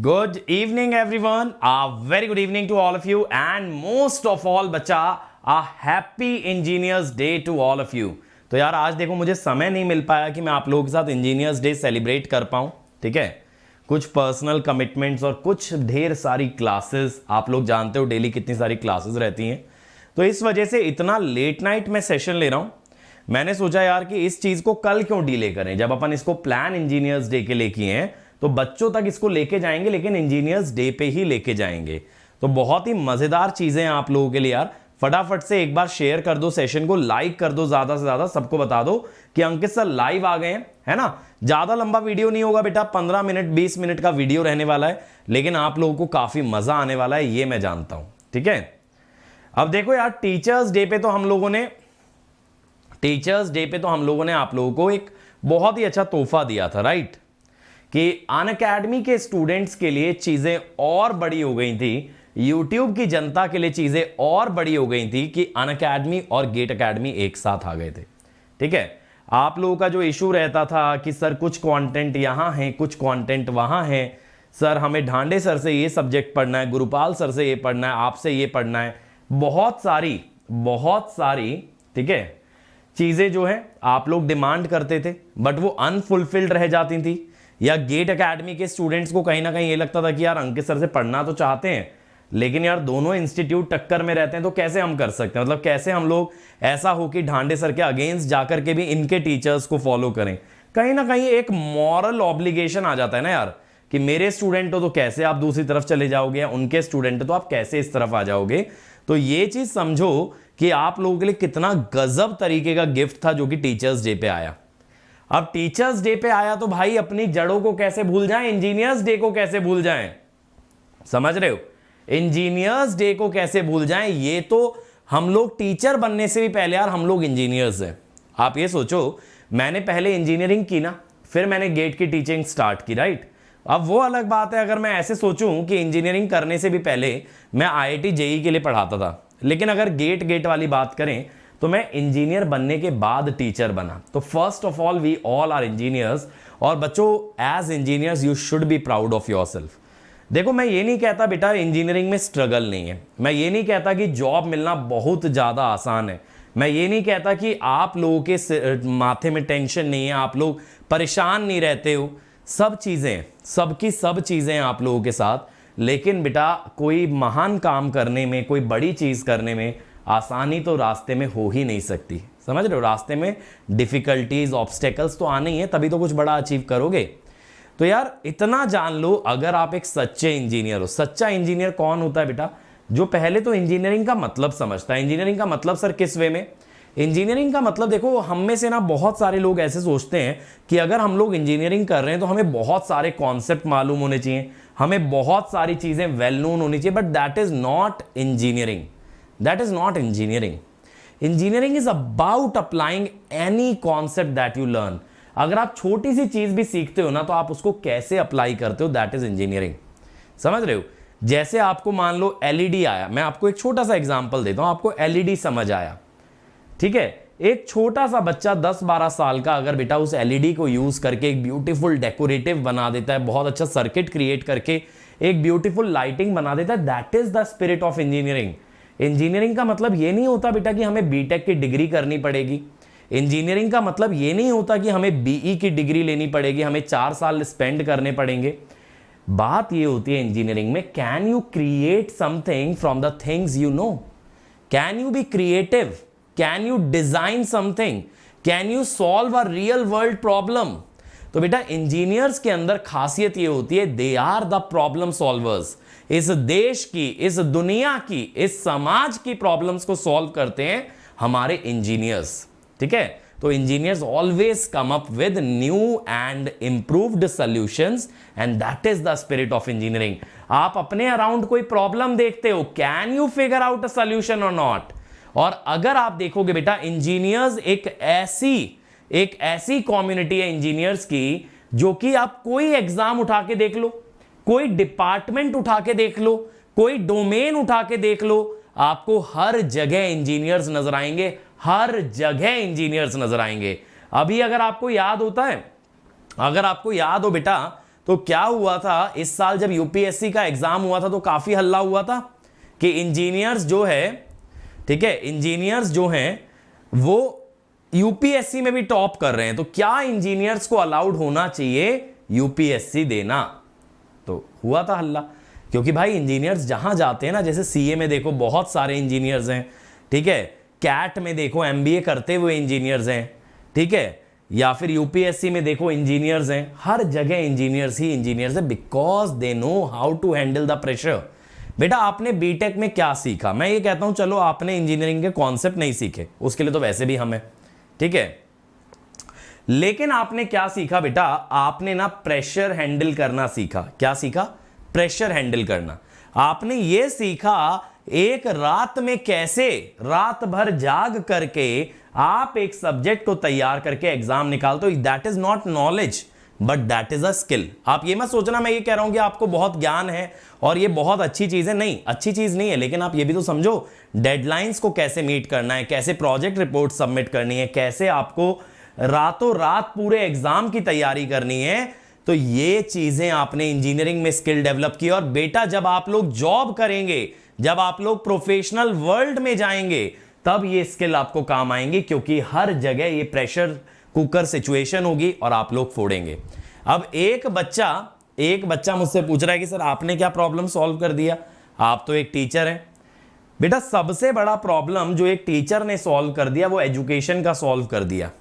Good evening everyone, a very good evening to all of you and most of all बच्चा a happy engineers day to all of you। तो यार आज देखो मुझे समय नहीं मिल पाया कि मैं आप लोगों के साथ इंजीनियर्स डे सेलिब्रेट कर पाऊँ, ठीक है। कुछ पर्सनल कमिटमेंट्स और कुछ ढेर सारी क्लासेस, आप लोग जानते हो डेली कितनी सारी क्लासेस रहती हैं, तो इस वजह से इतना लेट नाइट में सेशन ले रहा हूँ। मैंने सोचा यार कि इस चीज़ को कल क्यों डिले करें, जब अपन इसको प्लान इंजीनियर्स डे के लिए किए हैं तो बच्चों तक इसको लेके जाएंगे, लेकिन इंजीनियर्स डे पे ही लेके जाएंगे। तो बहुत ही मजेदार चीजें हैं आप लोगों के लिए यार। फटाफट से एक बार शेयर कर दो सेशन को, लाइक कर दो ज्यादा से ज्यादा, सबको बता दो कि अंकित सर लाइव आ गए हैं, है ना। ज्यादा लंबा वीडियो नहीं होगा बेटा, 15 मिनट 20 मिनट का वीडियो रहने वाला है, लेकिन आप लोगों को काफी मजा आने वाला है, ये मैं जानता हूं, ठीक है। अब देखो यार, टीचर्स डे पे तो हम लोगों ने आप लोगों को एक बहुत ही अच्छा तोहफा दिया था, राइट, कि अनअकैडमी के स्टूडेंट्स के लिए चीजें और बड़ी हो गई थी, यूट्यूब की जनता के लिए चीजें और बड़ी हो गई थी कि अनअकैडमी और गेट अकेडमी एक साथ आ गए थे, ठीक है। आप लोगों का जो इशू रहता था कि सर कुछ कंटेंट यहां है, कुछ कंटेंट वहां है, सर हमें ढांडे सर से ये सब्जेक्ट पढ़ना है, गुरुपाल सर से ये पढ़ना है, आपसे ये पढ़ना है, बहुत सारी ठीक है चीजें जो है आप लोग डिमांड करते थे, बट वो अनफुलफिल्ड रह जाती थी। या गेट एकेडमी के स्टूडेंट्स को कहीं ना कहीं ये लगता था कि यार अंकित सर से पढ़ना तो चाहते हैं, लेकिन यार दोनों इंस्टीट्यूट टक्कर में रहते हैं, तो कैसे हम कर सकते हैं, मतलब कैसे हम लोग ऐसा हो कि ढांडे सर के अगेंस्ट जाकर के भी इनके टीचर्स को फॉलो करें। कहीं ना कहीं एक मॉरल ऑब्लिगेशन आ जाता है ना यार, कि मेरे स्टूडेंट हो तो कैसे आप दूसरी तरफ चले जाओगे, उनके स्टूडेंट तो आप कैसे इस तरफ आ जाओगे। तो ये चीज समझो कि आप लोगों के लिए कितना गजब तरीके का गिफ्ट था जो कि टीचर्स डे पे आया। अब टीचर्स डे पे आया तो भाई अपनी जड़ों को कैसे भूल जाएं, इंजीनियर्स डे को कैसे भूल जाएं, समझ रहे हो, इंजीनियर्स डे को कैसे भूल जाएं। ये तो हम लोग टीचर बनने से भी पहले यार हम लोग इंजीनियर्स हैं। आप ये सोचो, मैंने पहले इंजीनियरिंग की ना, फिर मैंने गेट की टीचिंग स्टार्ट की, राइट। अब वो अलग बात है अगर मैं ऐसे सोचूं कि इंजीनियरिंग करने से भी पहले मैं IIT JEE के लिए पढ़ाता था, लेकिन अगर गेट वाली बात करें तो मैं इंजीनियर बनने के बाद टीचर बना। तो first of all we all are engineers, और बच्चों as engineers you should be proud of yourself. देखो मैं ये नहीं कहता बेटा इंजीनियरिंग में स्ट्रगल नहीं है, मैं ये नहीं कहता कि जॉब मिलना बहुत ज़्यादा आसान है, मैं ये नहीं कहता कि आप लोगों के माथे में टेंशन नहीं है, आप लोग परेशान नहीं रहते हो, सब चीज़ें सब चीज़ें हैं आप लोगों के साथ। लेकिन बेटा कोई महान काम करने में, कोई बड़ी चीज़ करने में आसानी तो रास्ते में हो ही नहीं सकती, समझ रहे हो। रास्ते में डिफिकल्टीज, ऑब्स्टेकल्स तो आने ही है, तभी तो कुछ बड़ा अचीव करोगे। तो यार इतना जान लो, अगर आप एक सच्चे इंजीनियर हो, सच्चा इंजीनियर कौन होता है बेटा, जो पहले तो इंजीनियरिंग का मतलब समझता है। इंजीनियरिंग का मतलब सर किस वे में, इंजीनियरिंग का मतलब देखो हम में से ना बहुत सारे लोग ऐसे सोचते हैं कि अगर हम लोग इंजीनियरिंग कर रहे हैं तो हमें बहुत सारे कॉन्सेप्ट मालूम होने चाहिए, हमें बहुत सारी चीजें वेल नोन होनी चाहिए, but that is not engineering. That is not engineering. Engineering is about applying any concept that you learn. अगर आप छोटी सी चीज भी सीखते हो ना, तो आप उसको कैसे अप्लाई करते हो, दैट इज इंजीनियरिंग, समझ रहे हो। जैसे आपको मान लो LED आया, मैं आपको एक छोटा सा एग्जांपल देता हूं, आपको LED समझ आया, ठीक है। एक छोटा सा बच्चा 10-12 साल का अगर बेटा उस LED को यूज करके एक ब्यूटीफुल डेकोरेटिव बना देता है, बहुत अच्छा सर्किट क्रिएट करके एक ब्यूटीफुल लाइटिंग बना देता है, that is the spirit of engineering. Engineering का मतलब ये नहीं होता बेटा कि हमें बीटेक की डिग्री करनी pड़ेगी, इंजीनियरिंग का मतलब ये नहीं होता कि हमें BE की डिग्री लेनी पड़ेगी, हमें 4 साल स्पेंड करने पड़ेंगे। बात ये होती है इंजीनियरिंग में, can you create something from the things you know, can you be creative, can you design something, can you solve a real world problem. तो बेटा इंजीनियर्स के अंदर खासियत ये होती है, they are the problem solvers. इस देश की, इस दुनिया की, इस समाज की प्रॉब्लम्स को सॉल्व करते हैं हमारे इंजीनियर्स, ठीक है। तो engineers always come up with new and improved solutions, and that is the spirit of engineering. आप अपने अराउंड कोई प्रॉब्लम देखते हो, can you figure out a solution और नॉट। और अगर आप देखोगे बेटा, इंजीनियर्स एक ऐसी कम्युनिटी है इंजीनियर्स की, जो कि आप कोई एग्जाम उठा के देख लो, कोई डिपार्टमेंट उठा के देख लो, कोई डोमेन उठा के देख लो, आपको हर जगह इंजीनियर्स नजर आएंगे, हर जगह इंजीनियर्स नजर आएंगे। अभी अगर आपको याद हो बेटा, तो क्या हुआ था इस साल जब यूपीएससी का एग्जाम हुआ था तो काफी हल्ला हुआ था कि इंजीनियर्स जो है, ठीक है, इंजीनियर्स जो हैं वो यूपीएससी में भी टॉप कर रहे हैं, तो क्या इंजीनियर्स को अलाउड होना चाहिए यूपीएससी देना? तो हुआ था हल्ला, क्योंकि भाई इंजीनियर्स जहां जाते हैं ना, जैसे सीए में देखो बहुत सारे इंजीनियर्स हैं, ठीक है, कैट में देखो एमबीए करते हुए इंजीनियर्स हैं, ठीक है, या फिर यूपीएससी में देखो इंजीनियर्स हैं, हर जगह इंजीनियर्स ही इंजीनियर्स हैं, because they know how to handle the pressure. बेटा आपने बीटेक में क्या सीखा? मैं ये कहता हूं चलो आपने इंजीनियरिंग के कॉन्सेप्ट नहीं सीखे, उसके लिए तो वैसे भी हम हैं, ठीक है, लेकिन आपने क्या सीखा बेटा? आपने ना प्रेशर हैंडल करना सीखा। क्या सीखा? प्रेशर हैंडल करना। आपने ये सीखा एक रात में कैसे रात भर जाग करके आप एक सब्जेक्ट को तैयार करके एग्जाम निकालते हो। That is not knowledge but that is a skill. आप ये मत सोचना मैं ये कह रहा हूं कि आपको बहुत ज्ञान है और ये बहुत अच्छी चीज है, नहीं, अच्छी चीज नहीं है, लेकिन आप ये भी तो समझो डेडलाइंस को कैसे मीट करना है, कैसे प्रोजेक्ट रिपोर्ट सबमिट करनी है, कैसे आपको रातों रात पूरे एग्जाम की तैयारी करनी है। तो ये चीजें आपने इंजीनियरिंग में स्किल डेवलप की, और बेटा जब आप लोग जॉब करेंगे, जब आप लोग प्रोफेशनल वर्ल्ड में जाएंगे, तब ये स्किल आपको काम आएंगी, क्योंकि हर जगह ये प्रेशर कुकर सिचुएशन होगी और आप लोग फोड़ेंगे। अब एक बच्चा मुझसे पूछ रहा है कि सर आपने क्या प्रॉब्लम सॉल्व कर दिया? आप तो एक टीचर हैं। बेटा सबसे बड़ा प्रॉब्लम जो एक टीचर ने सॉल्व कर दिया वो एजुकेशन का सॉल्व कर दिया।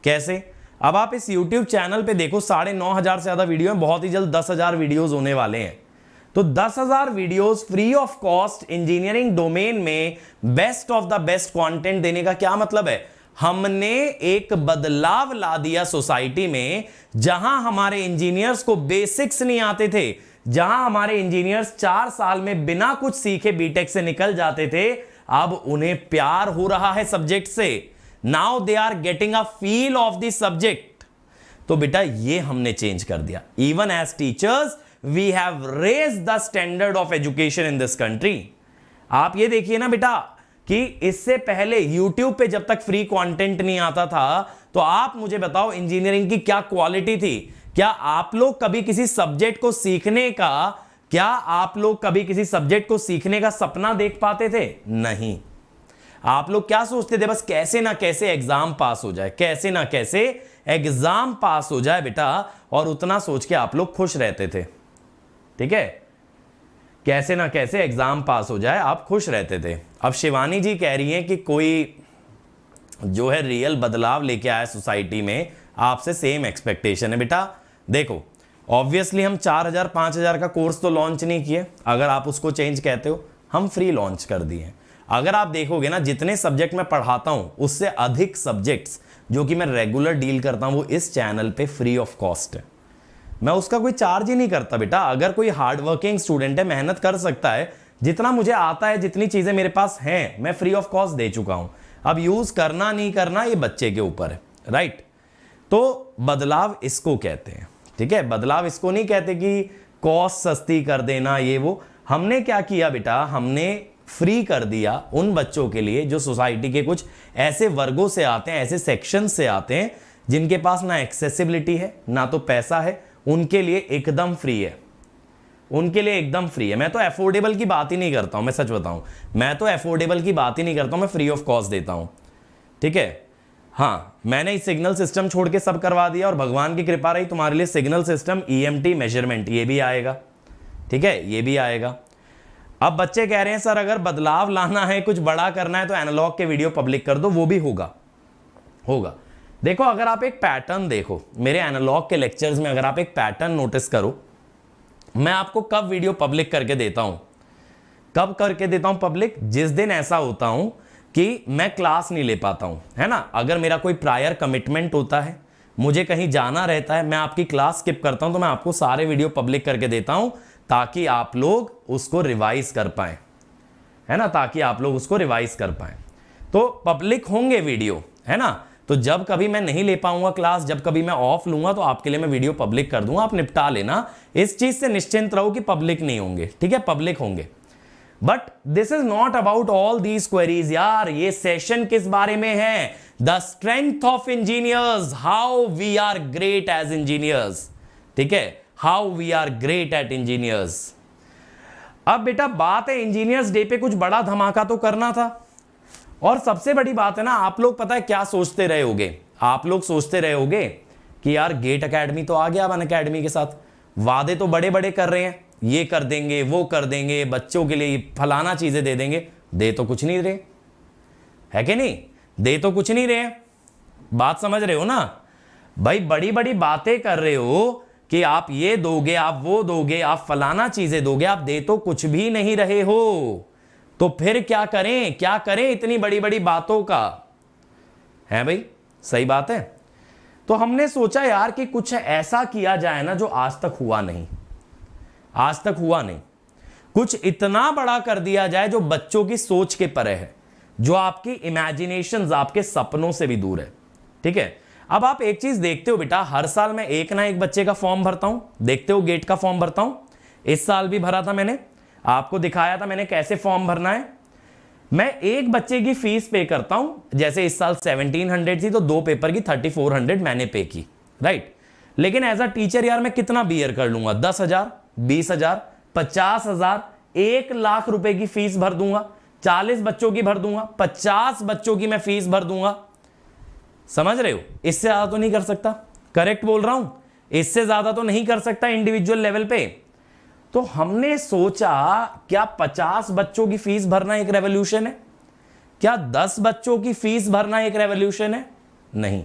कैसे? अब आप इस YouTube चैनल पे देखो 9,500 से ज्यादा वीडियो हैं, बहुत ही जल्द 10,000 वीडियोस होने वाले हैं। तो 10,000 videos free of cost engineering domain में best of the best content देने का क्या मतलब है? हमने एक बदलाव ला दिया सोसाइटी में, जहां हमारे इंजीनियर्स को बेसिक्स नहीं आते थे, जहां हमारे इंजीनियर्स 4 साल में बिना कुछ सीखे बीटेक से निकल जाते थे, अब उन्हें प्यार हो रहा है सब्जेक्ट से। Now they are getting a feel of the subject. तो बेटा ये हमने चेंज कर दिया। Even as teachers we have raised the standard of education in this country. आप ये देखिए ना बेटा कि इससे पहले YouTube पे जब तक फ्री कंटेंट नहीं आता था, तो आप मुझे बताओ इंजीनियरिंग की क्या क्वालिटी थी? क्या आप लोग कभी किसी सब्जेक्ट को सीखने का सपना देख पाते थे? नहीं। आप लोग क्या सोचते थे? बस कैसे ना कैसे एग्जाम पास हो जाए, कैसे ना कैसे एग्जाम पास हो जाए बेटा, और उतना सोच के आप लोग खुश रहते थे, ठीक है, कैसे ना कैसे एग्जाम पास हो जाए, आप खुश रहते थे। अब शिवानी जी कह रही हैं कि कोई जो है रियल बदलाव लेके आया सोसाइटी में, आपसे सेम एक्सपेक्टेशन है। बेटा देखो ऑब्वियसली हम 4,000 5,000 का कोर्स तो लॉन्च नहीं किए, अगर आप उसको चेंज कहते हो, हम फ्री लॉन्च कर दिए। अगर आप देखोगे ना जितने सब्जेक्ट मैं पढ़ाता हूं उससे अधिक सब्जेक्ट्स जो कि मैं रेगुलर डील करता हूं वो इस चैनल पे फ्री ऑफ कॉस्ट है। मैं उसका कोई चार्ज ही नहीं करता बेटा। अगर कोई हार्ड वर्किंग स्टूडेंट है, मेहनत कर सकता है, जितना मुझे आता है, जितनी चीजें मेरे पास हैं, मैं फ्री ऑफ कॉस्ट दे चुका हूं। अब यूज करना नहीं करना ये बच्चे के ऊपर है, राइट। तो बदलाव इसको कहते हैं, ठीक है। बदलाव इसको नहीं कहते कि कॉस्ट सस्ती कर देना ये वो। हमने क्या किया बेटा, हमने फ्री कर दिया उन बच्चों के लिए जो सोसाइटी के कुछ ऐसे वर्गों से आते हैं, ऐसे सेक्शन से आते हैं जिनके पास ना एक्सेसिबिलिटी है ना तो पैसा है, उनके लिए एकदम फ्री है, उनके लिए एकदम फ्री है। मैं तो अफोर्डेबल की बात ही नहीं करता हूं, मैं सच बताऊं, मैं तो अफोर्डेबल की बात ही नहीं करता हूं, मैं फ्री ऑफ कॉस्ट देता हूं, ठीक है। हाँ, मैंने सिग्नल सिस्टम छोड़ के सब करवा दिया, और भगवान की कृपा रही तुम्हारे लिए सिग्नल सिस्टम EMT मेजरमेंट ये भी आएगा, ठीक है, ये भी आएगा। अब बच्चे कह रहे हैं सर अगर बदलाव लाना है, कुछ बड़ा करना है तो एनालॉग के वीडियो पब्लिक कर दो, वो भी होगा। देखो अगर आप एक पैटर्न देखो मेरे एनालॉग के लेक्चर्स में, अगर आप एक पैटर्न नोटिस करो, मैं आपको कब वीडियो पब्लिक करके देता हूं, कब करके देता हूं पब्लिक? जिस दिन ऐसा होता हूं कि मैं क्लास नहीं ले पाता हूं, है ना। अगर मेरा कोई प्रायर कमिटमेंट होता है, मुझे कहीं जाना रहता है, मैं आपकी क्लास स्किप करता हूं, तो मैं आपको सारे वीडियो पब्लिक करके देता हूं ताकि आप लोग उसको रिवाइज कर पाए, है ना, ताकि आप लोग उसको रिवाइज कर पाए। तो पब्लिक होंगे वीडियो, है ना। तो जब कभी मैं नहीं ले पाऊंगा क्लास, जब कभी मैं ऑफ लूंगा, तो आपके लिए मैं वीडियो पब्लिक कर दूंगा, आप निपटा लेना। इस चीज से निश्चिंत रहो कि पब्लिक नहीं होंगे, ठीक है, पब्लिक होंगे। But this is not about all these queries यार। ये सेशन किस बारे में है? The strength of engineers, how we are great as engineers, ठीक है, how we are great at engineers. अब बेटा बात है इंजीनियर्स डे पे कुछ बड़ा धमाका तो करना था, और सबसे बड़ी बात है ना, आप लोग पता है क्या सोचते रहे होगे, आप लोग सोचते रहे होगे कि यार गेट एकेडमी तो आ गया अब अनअकैडमी के साथ, वादे तो बड़े बड़े कर रहे हैं, ये कर देंगे वो कर देंगे, बच्चों के लिए फलाना चीजें दे देंगे, दे तो कुछ नहीं रहे, है कि नहीं, दे तो कुछ नहीं रहे। बात समझ रहे हो ना भाई, बड़ी बड़ी बातें कर रहे हो कि आप ये दोगे, आप वो दोगे, आप फलाना चीजें दोगे, आप दे तो कुछ भी नहीं रहे हो, तो फिर क्या करें, क्या करें इतनी बड़ी बड़ी बातों का, है भाई, सही बात है। तो हमने सोचा यार कि कुछ ऐसा किया जाए ना जो आज तक हुआ नहीं, आज तक हुआ नहीं, कुछ इतना बड़ा कर दिया जाए जो बच्चों की सोच के परे है, जो आपकी इमेजिनेशंस, आपके सपनों से भी दूर है। ठीक है, अब आप एक चीज देखते हो बेटा, हर साल मैं एक ना एक बच्चे का फॉर्म भरता हूं, देखते हो गेट का फॉर्म भरता हूं, इस साल भी भरा था, मैंने आपको दिखाया था मैंने कैसे फॉर्म भरना है। मैं एक बच्चे की फीस पे करता हूं, जैसे इस साल 1700 थी तो 2 पेपर की 3400 मैंने पे की, राइट। लेकिन एज अ टीचर यार मैं कितना बियर कर लूंगा, 10,000, 20,000, 50,000, 1,00,000 रुपए की फीस भर दूंगा, 40 बच्चों की भर दूंगा, 50 बच्चों की मैं फीस भर दूंगा, समझ रहे हो, इससे ज्यादा तो नहीं कर सकता, करेक्ट बोल रहा हूं, इससे ज्यादा तो नहीं कर सकता इंडिविजुअल लेवल पे। तो हमने सोचा क्या 50 बच्चों की फीस भरना एक रेवोल्यूशन है, क्या 10 बच्चों की फीस भरना एक रेवोल्यूशन है, नहीं।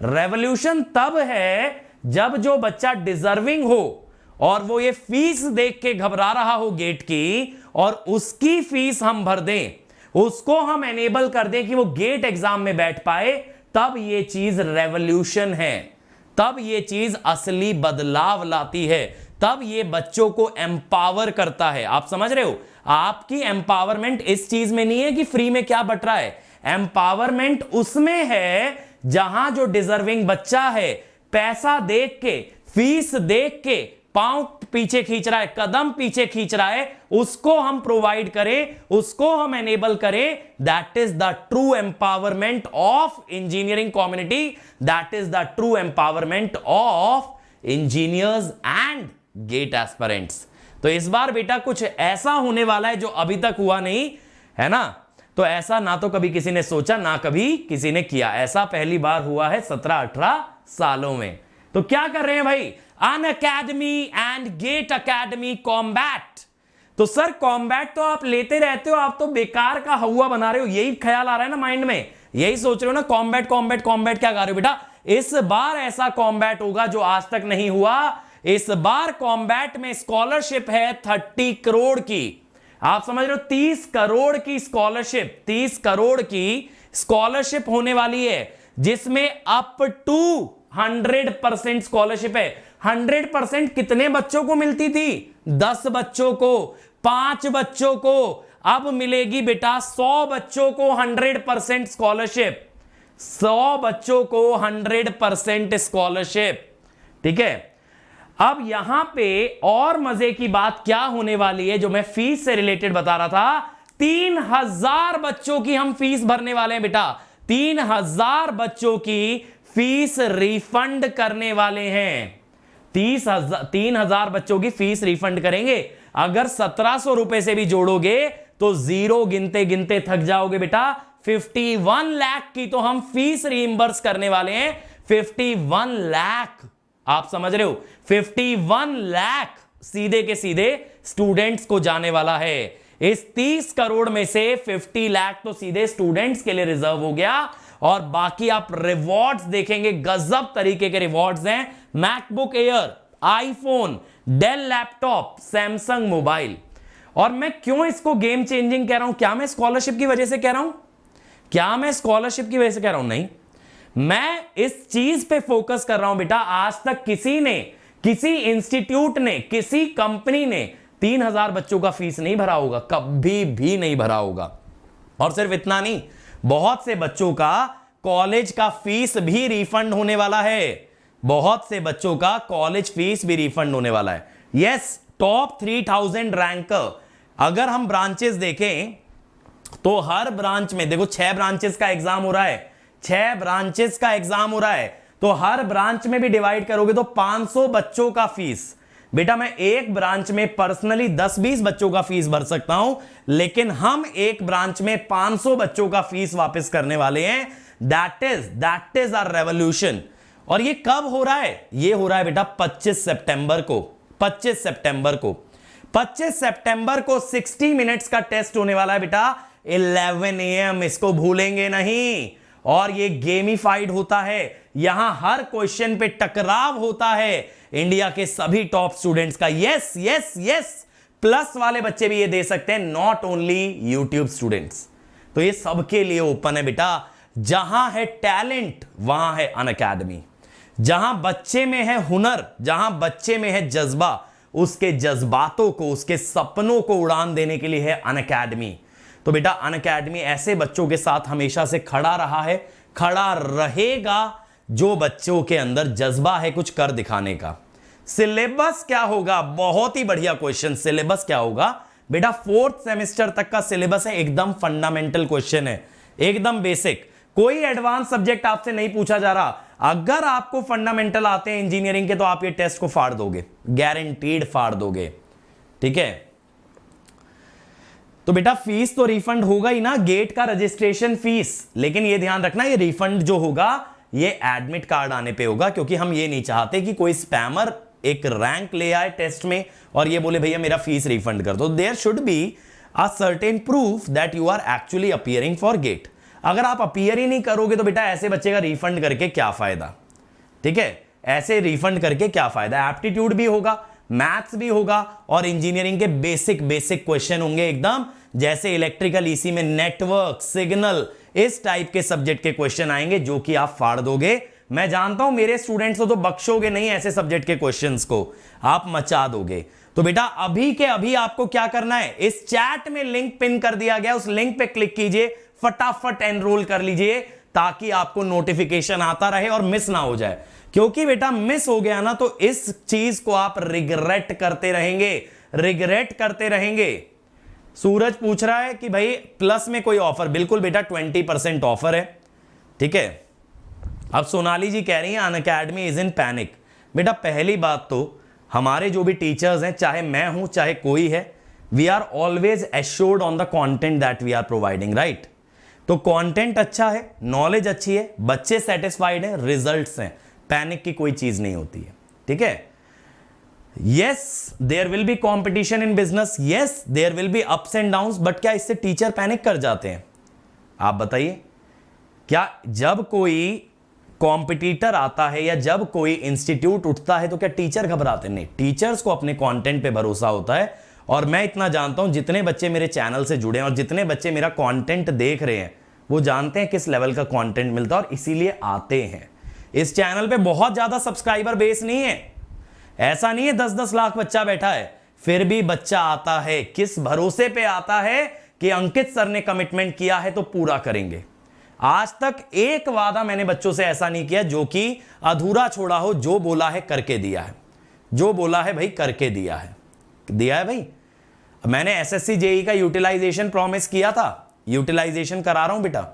रेवोल्यूशन तब है जब जो बच्चा डिजर्विंग हो और वो ये फीस देख के घबरा रहा हो गेट की, और उसकी फीस हम भर दें, उसको हम एनेबल कर दें कि वो गेट एग्जाम में बैठ पाए, तब ये चीज रेवोल्यूशन है, तब ये चीज असली बदलाव लाती है, तब ये बच्चों को एम्पावर करता है। आप समझ रहे हो, आपकी एम्पावरमेंट इस चीज में नहीं है कि फ्री में क्या बट रहा है, एम्पावरमेंट उसमें है जहां जो डिजर्विंग बच्चा है पैसा देख के, फीस देख के पांव पीछे खींच रहा है, कदम पीछे खींच रहा है, उसको हम प्रोवाइड करें, उसको हम एनेबल करें। That is the true empowerment of engineering community, that is the true empowerment of engineers and GATE aspirants. तो इस बार बेटा कुछ ऐसा होने वाला है जो अभी तक हुआ नहीं है ना, तो ऐसा ना तो कभी किसी ने सोचा, ना कभी किसी ने किया, ऐसा पहली बार हुआ है 17-18 सालों में। तो क्या कर रहे हैं भाई, Unacademy and GATE Academy combat. तो सर कॉम्बैट तो आप लेते रहते हो, आप तो बेकार का हवा बना रहे हो, यही ख्याल आ रहा है ना माइंड में, यही सोच रहे हो ना, कॉम्बैट कॉम्बैट कॉम्बैट क्या गा रहे हो बेटा। इस बार ऐसा कॉम्बैट होगा जो आज तक नहीं हुआ। इस बार कॉम्बैट में स्कॉलरशिप है 30 करोड़ की, आप समझ रहे हो, 30 करोड़ की स्कॉलरशिप, 30 करोड़ की स्कॉलरशिप होने वाली है, जिसमें अप टू 100% स्कॉलरशिप है। 100% कितने बच्चों को मिलती थी, 10 बच्चों को, 5 बच्चों को, अब मिलेगी बेटा 100 बच्चों को 100% स्कॉलरशिप, 100 बच्चों को 100% स्कॉलरशिप। ठीक है, अब यहां पे और मजे की बात क्या होने वाली है, जो मैं फीस से रिलेटेड बता रहा था, 3000 बच्चों की हम फीस भरने वाले हैं बेटा, 3000 बच्चों की फीस रिफंड करने वाले हैं। 3000 बच्चों की फीस रिफंड करेंगे। अगर 1700 रुपए से भी जोड़ोगे तो जीरो गिनते गिनते थक जाओगे बेटा। 51 लाख की तो हम फीस रीइंबर्स करने वाले हैं, 51 लाख, आप समझ रहे हो, 51 लाख सीधे के सीधे स्टूडेंट्स को जाने वाला है। इस 30 करोड़ में से 50 लाख तो सीधे स्टूडेंट्स के लिए रिजर्व हो गया, और बाकी आप रिवॉर्ड्स देखेंगे, गजब तरीके के रिवॉर्ड्स हैं। MacBook air, iPhone, Dell laptop, Samsung mobile. और मैं क्यों इसको गेम चेंजिंग कह रहा हूं, क्या मैं स्कॉलरशिप की वजह से कह रहा हूं, क्या मैं स्कॉलरशिप की वजह से कह रहा हूं, नहीं, मैं इस चीज पे फोकस कर रहा हूं बेटा। आज तक किसी ने, किसी इंस्टीट्यूट ने, किसी कंपनी ने 3000 बच्चों का फीस नहीं भरा होगा, कभी भी नहीं भरा होगा। और सिर्फ इतना नहीं, बहुत से बच्चों का कॉलेज का फीस भी रिफंड होने वाला है, बहुत से बच्चों का कॉलेज फीस भी रिफंड होने वाला है। यस, टॉप 3000 रैंकर, अगर हम ब्रांचेस देखें तो हर ब्रांच में देखो 6 ब्रांचेस का एग्जाम हो रहा है, 6 ब्रांचेस का एग्जाम हो रहा है, तो हर ब्रांच में भी डिवाइड करोगे तो 500 बच्चों का फीस, बेटा मैं एक ब्रांच में पर्सनली 10-20 बच्चों का फीस भर सकता हूं, लेकिन हम एक ब्रांच में 500 बच्चों का फीस वापस करने वाले हैं। That is our revolution. और ये कब हो रहा है? ये हो रहा है बेटा 25 सितंबर को। 25 सितंबर को 60 मिनट्स का टेस्ट होने वाला है बेटा, 11 AM। इसको भूलेंगे नहीं। और ये गेमिफाइड होता है, यहां हर क्वेश्चन पे टकराव होता है इंडिया के सभी टॉप स्टूडेंट्स का। यस यस यस, प्लस वाले बच्चे भी ये दे सकते हैं, नॉट ओनली यूट्यूब स्टूडेंट्स। तो ये सबके लिए ओपन है बेटा। जहां है टैलेंट वहां है अनअकैडमी। जहां बच्चे में है हुनर, जहां बच्चे में है जज्बा, उसके जज्बातों को, उसके सपनों को उड़ान देने के लिए है अनअकैडमी। तो बेटा अनअकैडमी ऐसे बच्चों के साथ हमेशा से खड़ा रहा है, खड़ा रहेगा जो बच्चों के अंदर जज्बा है कुछ कर दिखाने का। सिलेबस क्या होगा? बहुत ही बढ़िया क्वेश्चन। सिलेबस क्या होगा बेटा? 4th सेमेस्टर तक का सिलेबस है, एकदम फंडामेंटल क्वेश्चन है, एकदम बेसिक। कोई एडवांस सब्जेक्ट आपसे नहीं पूछा जा रहा। अगर आपको फंडामेंटल आते हैं इंजीनियरिंग के तो आप ये टेस्ट को फाड़ दोगे, गारंटीड फाड़ दोगे। ठीक है, तो बेटा फीस तो रिफंड होगा ही ना, गेट का रजिस्ट्रेशन फीस। लेकिन ये ध्यान रखना, ये रिफंड जो होगा ये एडमिट कार्ड आने पे होगा, क्योंकि हम ये नहीं चाहते कि कोई स्पैमर एक रैंक ले आए टेस्ट में और ये बोले भैया मेरा फीस रिफंड कर दो। There should be a certain proof that you are actually appearing for GATE. अगर आप अपीयर ही नहीं करोगे तो बेटा ऐसे बच्चे का रिफंड करके क्या फायदा? ठीक है, ऐसे रिफंड करके क्या फायदा? एप्टीट्यूड भी होगा, मैथ्स भी होगा और इंजीनियरिंग के बेसिक क्वेश्चन होंगे एकदम, जैसे इलेक्ट्रिकल ईसी में नेटवर्क, सिग्नल, इस टाइप के सब्जेक्ट के क्वेश्चन आएंगे जो कि आप फाड़ दोगे। मैं जानता हूं मेरे स्टूडेंट्स को तो बख्शोगे नहीं, ऐसे सब्जेक्ट के क्वेश्चंस को आप मचा दोगे। तो बेटा अभी के अभी आपको क्या करना है, इस चैट में लिंक पिन कर दिया गया, उस लिंक पे क्लिक कीजिए, फटाफट एनरोल कर लीजिए ताकि आपको नोटिफिकेशन आता रहे और मिस ना हो जाए। क्योंकि बेटा मिस हो गया ना तो इस चीज को आप रिग्रेट करते रहेंगे। सूरज पूछ रहा है कि भाई प्लस में कोई ऑफर? बिल्कुल बेटा 20% ऑफर है। ठीक है, अब सोनाली जी कह रही है अनअकैडमी इज इन पैनिक। बेटा पहली बात तो हमारे जो भी टीचर्स हैं, चाहे मैं हूं चाहे कोई है, we are always assured on the content that we are providing, right? तो कंटेंट अच्छा है, नॉलेज अच्छी है, बच्चे सेटिस्फाइड हैं, रिजल्ट्स हैं, पैनिक की कोई चीज नहीं होती है। ठीक है, yes there will be competition in business, yes there will be ups and downs, but क्या इससे टीचर पैनिक कर जाते हैं? आप बताइए, क्या जब कोई कॉम्पिटिटर आता है या जब कोई इंस्टीट्यूट उठता है तो क्या टीचर घबराते? नहीं, टीचर्स को अपने कंटेंट पे भरोसा होता है। और मैं इतना जानता हूं, जितने बच्चे मेरे चैनल से जुड़े हैं और जितने बच्चे मेरा कंटेंट देख रहे हैं वो जानते हैं किस लेवल का कंटेंट मिलता है और इसीलिए आते हैं। इस चैनल पे बहुत ज्यादा सब्सक्राइबर बेस नहीं है, ऐसा नहीं है 10-10 लाख बच्चा बैठा है, फिर भी बच्चा आता है। किस भरोसे पे आता है? कि अंकित सर ने कमिटमेंट किया है तो पूरा करेंगे। आज तक एक वादा मैंने बच्चों से ऐसा नहीं किया जो कि अधूरा छोड़ा हो। जो बोला है करके दिया है, जो बोला है भाई करके दिया है भाई। मैंने एसएससी जेई का यूटिलाइजेशन प्रॉमिस किया था, यूटिलाइजेशन करा रहा हूं बेटा,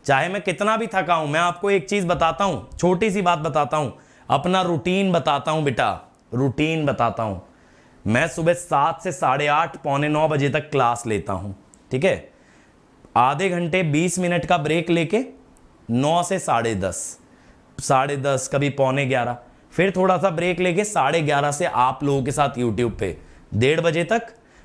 चाहे मैं कितना भी थका हूं। मैं आपको एक चीज बताता हूं, छोटी सी बात बताता हूं, अपना रूटीन बताता हूं बेटा, रूटीन बताता हूं। मैं सुबह 7 से 8:30 पौने 9 बजे तक क्लास लेता हूं। ठीक है, आधे घंटे 20 मिनट का ब्रेक लेके 9 से 10:30, कभी पौने 11, फिर थोड़ा सा ब्रेक लेके 11:30 से आप लोगों के साथ यूट्यूब पे 1:30 बजे तक,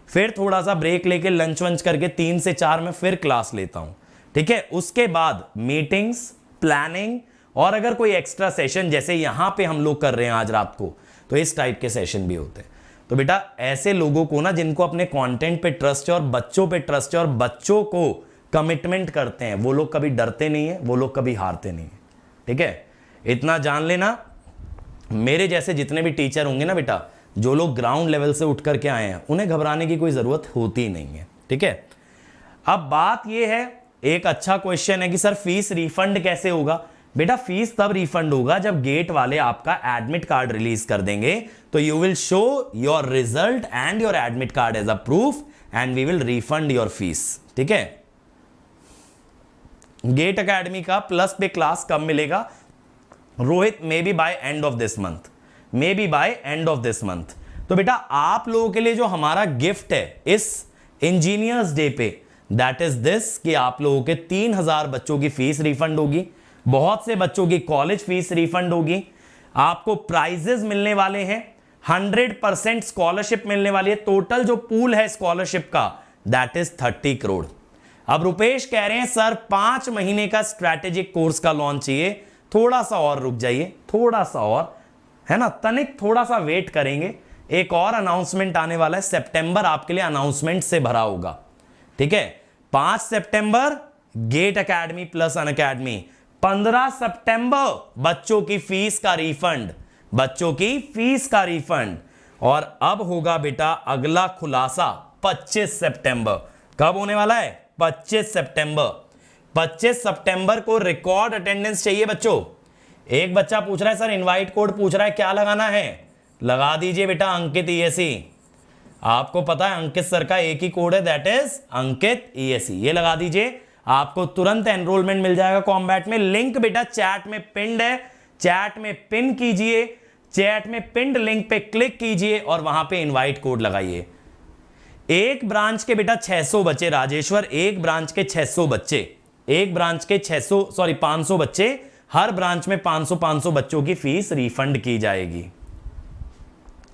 फिर थोड़ा सा ब्रेक लेके लंच वंच करके 3 से 4 में फिर क्लास लेता हूं। ठीक है, उसके बाद मीटिंग्स, प्लानिंग और अगर कोई एक्स्ट्रा सेशन जैसे यहां पे हम लोग कर रहे हैं आज रात को, तो इस टाइप के सेशन भी होते हैं। तो बेटा ऐसे लोगों को ना, जिनको अपने कंटेंट पे ट्रस्ट है और बच्चों पे ट्रस्ट है और बच्चों को कमिटमेंट करते हैं, वो लोग कभी डरते नहीं है, वो लोग कभी हारते नहीं है। ठीक है, इतना जान लेना। मेरे जैसे जितने भी टीचर होंगे ना बेटा, जो लोग ग्राउंड लेवल से उठ करके आए हैं, उन्हें घबराने की कोई जरूरत होती नहीं है। ठीक है, अब बात यह है, एक अच्छा क्वेश्चन है कि सर फीस रिफंड कैसे होगा? बेटा फीस तब रिफंड होगा जब गेट वाले आपका एडमिट कार्ड रिलीज कर देंगे, तो you will show your result and your admit card as a proof and we will refund your fees. ठीक है, गेट एकेडमी का प्लस पे क्लास कब मिलेगा Rohit? Maybe by end of this month, maybe by end of this month. तो बेटा आप लोगों के लिए जो हमारा गिफ्ट है इस इंजीनियर्स डे पे, दैट इज दिस, कि आप लोगों के 3000 बच्चों की फीस रिफंड होगी, बहुत से बच्चों की कॉलेज फीस रिफंड होगी, आपको प्राइजेस मिलने वाले हैं, 100% स्कॉलरशिप मिलने वाली है। टोटल जो पूल है स्कॉलरशिप का दैट इज 30 करोड़। अब रुपेश कह रहे हैं सर 5 महीने का स्ट्रैटेजिक कोर्स का लॉन्च चाहिए, थोड़ा सा और रुक जाइए, थोड़ा सा और, है ना, तनिक थोड़ा सा वेट करेंगे। एक और अनाउंसमेंट आने वाला है, सितंबर आपके लिए अनाउंसमेंट से भरा होगा, ठीक है। 5 सितंबर गेट एकेडमी प्लस अनअकैडमी, 15 सितंबर बच्चों की फीस का रिफंड, बच्चों की फीस का रिफंड। और अब होगा बेटा अगला खुलासा 25 सितंबर। कब होने वाला है? 25 सितंबर। 25 सितंबर को रिकॉर्ड अटेंडेंस चाहिए बच्चों। एक बच्चा पूछ रहा है सर इनवाइट कोड पूछ रहा है, क्या लगाना है? लगा दीजिए बेटा अंकित ईएससी। आपको पता है अंकित सर का एक ही कोड है, दैट इज अंकित ईएससी। ये लगा दीजिए, आपको तुरंत एनरोलमेंट मिल जाएगा कॉम्बैट में। लिंक बेटा चैट में पिन्ड है, चैट में पिन कीजिए, चैट में पिन्ड लिंक पे क्लिक कीजिए और वहां पे इनवाइट कोड लगाइए। एक ब्रांच के बेटा 600 बच्चे, राजेश्वर, एक ब्रांच के 600 बच्चे, एक ब्रांच के 500 बच्चे, हर ब्रांच में 500 बच्चों की फीस रिफंड की जाएगी,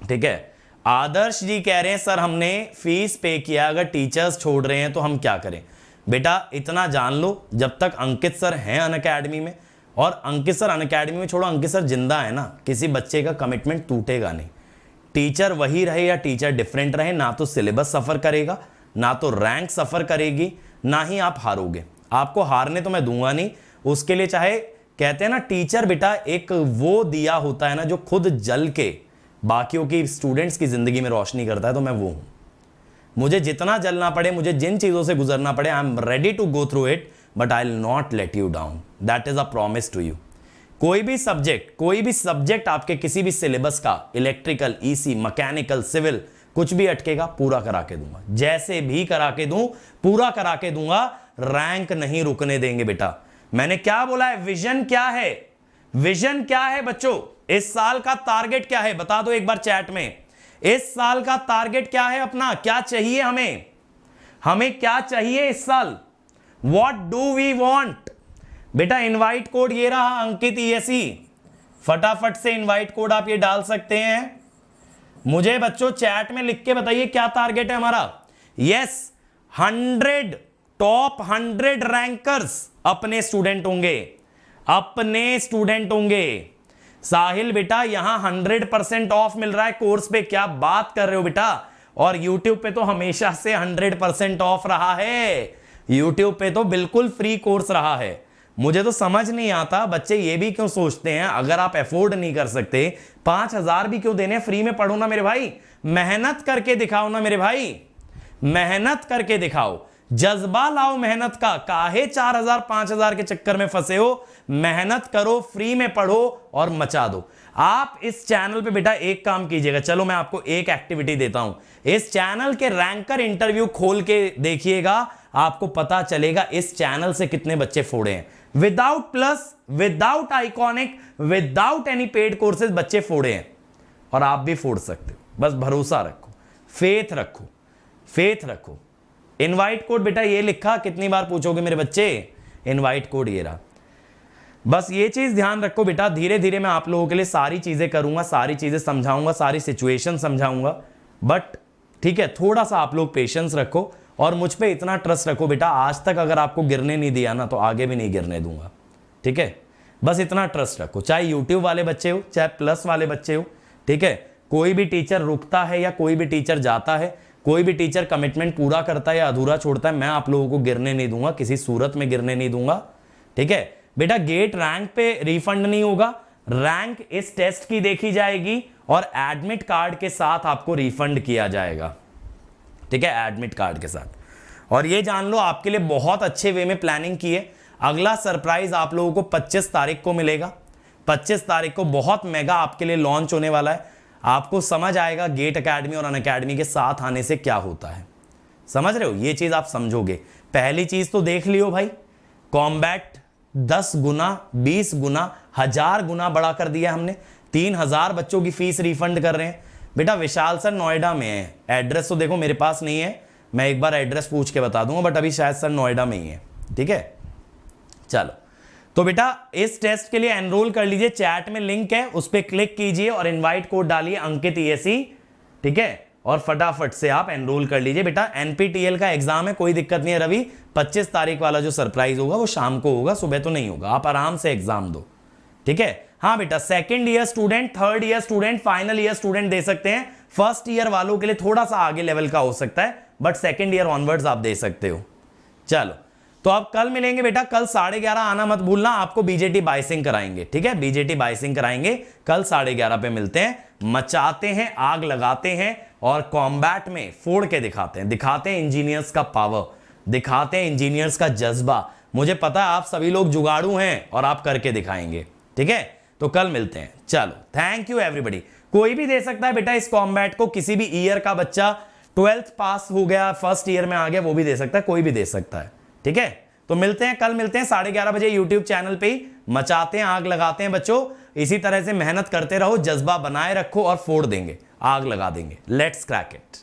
ठीक है। आदर्श जी कह रहे हैं सर हमने फीस पे किया, अगर टीचर्स छोड़ रहे हैं तो हम क्या करें? बेटा इतना जान लो, जब तक अंकित सर हैं अनअकैडमी में, और अंकित सर अनअकैडमी में छोड़ो, अंकित सर जिंदा है ना, किसी बच्चे का कमिटमेंट टूटेगा नहीं। टीचर वही रहे या टीचर डिफरेंट रहे, ना तो सिलेबस सफर करेगा, ना तो रैंक सफर करेगी, ना ही आप हारोगे। आपको हारने तो मैं दूंगा नहीं, उसके लिए चाहे कहते हैं ना टीचर बेटा एक वो दिया होता है ना जो खुद जल के बाकियों की स्टूडेंट्स की जिंदगी में रोशनी करता है, तो मैं वो हूं। मुझे जितना जलना पड़े, मुझे जिन चीजों से गुजरना पड़े, I am ready to go through it, but I will not let you down, that is a promise to you. कोई भी सब्जेक्ट आपके किसी भी सिलेबस का, इलेक्ट्रिकल, ईसी, मैकेनिकल, सिविल, कुछ भी अटकेगा पूरा करा के दूंगा, जैसे भी करा के दूं पूरा करा के दूंगा। रैंक नहीं रुकने देंगे बेटा। मैंने क्या बोला है? विजन क्या है? विजन क्या है बच्चों? इस साल का टारगेट क्या है? बता दो एक बार चैट में। इस साल का टारगेट क्या है अपना? क्या चाहिए हमें? हमें क्या चाहिए इस साल? What do we want? बेटा इनवाइट कोड ये रहा, अंकित ईएससी। फटाफट से इनवाइट कोड आप ये डाल सकते हैं। मुझे बच्चों चैट में लिख के बताइए क्या टारगेट है हमारा। यस, 100 टॉप 100 रैंकर्स अपने स्टूडेंट होंगे, अपने स्टूडेंट होंगे। साहिल बेटा यहां 100% ऑफ मिल रहा है कोर्स पे, क्या बात कर रहे हो बेटा? और YouTube पे तो हमेशा से 100% ऑफ रहा है, YouTube पे तो बिल्कुल फ्री कोर्स रहा है। मुझे तो समझ नहीं आता बच्चे ये भी क्यों सोचते हैं अगर आप अफोर्ड नहीं कर सकते 5000 भी क्यों देने, फ्री में पढ़ो ना मेरे भाई, मेहनत करके दिखाओ ना मेरे भाई, मेहनत करके दिखाओ, जज्बा लाओ मेहनत का। काहे 4000 5000 के चक्कर में फंसे हो? मेहनत करो, फ्री में पढ़ो और मचा दो। आप इस चैनल पे बेटा एक काम कीजिएगा, चलो मैं आपको एक एक्टिविटी देता हूं। इस चैनल के रैंकर इंटरव्यू खोल के देखिएगा, आपको पता चलेगा इस चैनल से कितने बच्चे फोड़े हैं। Without plus, without iconic, without any paid courses बच्चे फोड़े हैं, और आप भी फोड़ सकते हो। बस भरोसा रखो, फेथ रखो, फेथ रखो। इनवाइट कोड बेटा ये लिखा, कितनी बार पूछोगे मेरे बच्चे? इनवाइट कोड ये रहा। बस ये चीज ध्यान रखो बेटा, धीरे धीरे मैं आप लोगों के लिए सारी चीजें करूंगा, सारी चीजें समझाऊंगा, सारी सिचुएशन समझाऊंगा, बट ठीक है थोड़ा सा आप लोग पेशेंस रखो और मुझ पे इतना ट्रस्ट रखो बेटा, आज तक अगर आपको गिरने नहीं दिया ना तो आगे भी नहीं गिरने दूंगा, ठीक है। बस इतना ट्रस्ट रखो, चाहे यूट्यूब वाले बच्चे हो चाहे प्लस वाले बच्चे हो, ठीक है। कोई भी टीचर रुकता है या कोई भी टीचर जाता है, कोई भी टीचर कमिटमेंट पूरा करता है या अधूरा छोड़ता है, मैं आप लोगों को गिरने नहीं दूंगा, किसी सूरत में गिरने नहीं दूंगा, ठीक है। बेटा गेट रैंक पे रिफंड नहीं होगा, रैंक इस टेस्ट की देखी जाएगी और एडमिट कार्ड के साथ आपको रिफंड किया जाएगा, ठीक है, एडमिट कार्ड के साथ। और ये जान लो आपके लिए बहुत अच्छे वे में प्लानिंग की है। अगला सरप्राइज आप लोगों को 25 तारीख को मिलेगा। 25 तारीख को बहुत मेगा आपके लिए लॉन्च होने वाला है। आपको समझ आएगा गेट एकेडमी और अनअकैडमी के साथ आने से क्या होता है, समझ रहे हो? ये चीज आप समझोगे। पहली चीज तो देख लियो भाई, कॉम्बैट 10 गुना 20 गुना 1000 गुना बड़ा कर दिया हमने। 3000 बच्चों की फीस रिफंड कर रहे हैं। बेटा विशाल सर नोएडा में है, एड्रेस तो देखो मेरे पास नहीं है, मैं एक बार एड्रेस पूछ के बता दूंगा, बट अभी शायद सर नोएडा में ही है। ठीक है, चलो तो बेटा इस टेस्ट के लिए एनरोल कर लीजिए, चैट में लिंक है उस पर क्लिक कीजिए और इनवाइट कोड डालिए अंकित ESE। ठीक है, और फटाफट से आप एनरोल कर लीजिए। बेटा NPTEL का एग्जाम है, कोई दिक्कत नहीं है रवि, 25 तारीख वाला जो सरप्राइज होगा वो शाम को होगा, सुबह तो नहीं होगा, आप आराम से एग्जाम दो। ठीक है, हाँ बेटा second year student, third year student, final year student दे सकते हैं। फर्स्ट ईयर वालों के लिए थोड़ा सा आगे लेवल का हो सकता है, बट सेकंड ईयर ऑनवर्ड्स आप दे सकते हो। चलो तो आप कल मिलेंगे बेटा, कल 11:30 आना मत भूलना, आपको BJT बाइसिंग कराएंगे। ठीक है, BJT बाइसिंग कराएंगे, कल 11:30 पे मिलते हैं। मचाते हैं, आग लगाते हैं और कॉम्बैट में फोड़ के दिखाते हैं इंजीनियर्स का पावर, दिखाते हैं इंजीनियर्स का जज्बा। मुझे पता है आप सभी लोग जुगाड़ू हैं और आप करके दिखाएंगे। ठीक है, तो कल मिलते हैं। चलो थैंक यू एवरीबॉडी। कोई भी दे सकता है बेटा इस कॉम्बैट को, किसी भी ईयर का बच्चा 12th पास हो गया, फर्स्ट ईयर में आ गया, वो भी दे सकता है, कोई भी दे सकता है। ठीक है, तो मिलते हैं कल, मिलते हैं 11:30 बजे यूट्यूब चैनल पे ही। मचाते हैं, आग लगाते हैं बच्चों, इसी तरह से मेहनत करते रहो, जज्बा बनाए रखो और फोड़ देंगे, आग लगा देंगे। Let's crack it.